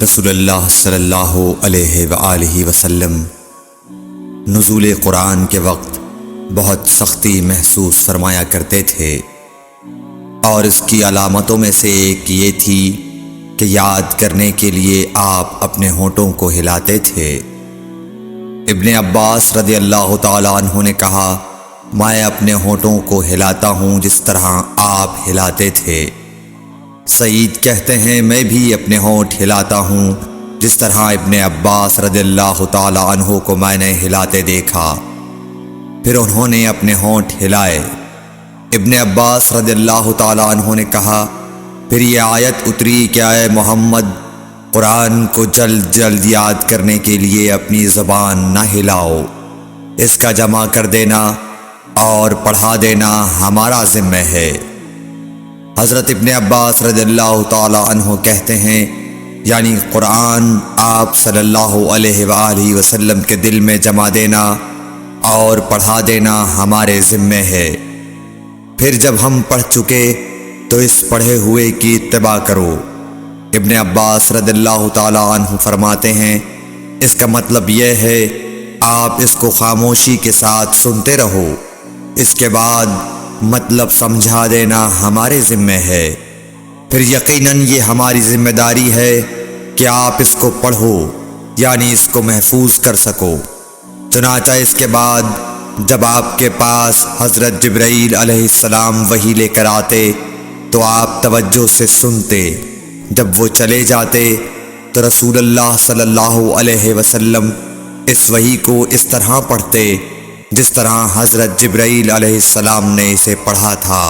رسول اللہ صلی اللہ علیہ وآلہ وسلم نزول قرآن کے وقت بہت سختی محسوس فرمایا کرتے تھے، اور اس کی علامتوں میں سے ایک یہ تھی کہ یاد کرنے کے لیے آپ اپنے ہونٹوں کو ہلاتے تھے۔ ابن عباس رضی اللہ تعالیٰ عنہ نے کہا، میں اپنے ہونٹوں کو ہلاتا ہوں جس طرح آپ ہلاتے تھے۔ سعید کہتے ہیں، میں بھی اپنے ہونٹ ہلاتا ہوں جس طرح ابن عباس رضی اللہ تعالیٰ عنہ کو میں نے ہلاتے دیکھا۔ پھر انہوں نے اپنے ہونٹ ہلائے۔ ابن عباس رضی اللہ تعالیٰ عنہ نے کہا، پھر یہ آیت اتری کہ اے محمد، قرآن کو جلد جلد یاد کرنے کے لیے اپنی زبان نہ ہلاؤ، اس کا جمع کر دینا اور پڑھا دینا ہمارا ذمہ ہے۔ حضرت ابن عباس رضی اللہ تعالیٰ عنہ کہتے ہیں، یعنی قرآن آپ صلی اللہ علیہ وآلہ وسلم کے دل میں جمع دینا اور پڑھا دینا ہمارے ذمہ ہے۔ پھر جب ہم پڑھ چکے تو اس پڑھے ہوئے کی اتباع کرو۔ ابن عباس رضی اللہ تعالیٰ عنہ فرماتے ہیں، اس کا مطلب یہ ہے آپ اس کو خاموشی کے ساتھ سنتے رہو، اس کے بعد مطلب سمجھا دینا ہمارے ذمہ ہے۔ پھر یقیناً یہ ہماری ذمہ داری ہے کہ آپ اس کو پڑھو، یعنی اس کو محفوظ کر سکو۔ چنانچہ اس کے بعد جب آپ کے پاس حضرت جبرائیل علیہ السلام وحی لے کر آتے تو آپ توجہ سے سنتے، جب وہ چلے جاتے تو رسول اللہ صلی اللہ علیہ وسلم اس وحی کو اس طرح پڑھتے جس طرح حضرت جبرائیل علیہ السلام نے اسے پڑھا تھا۔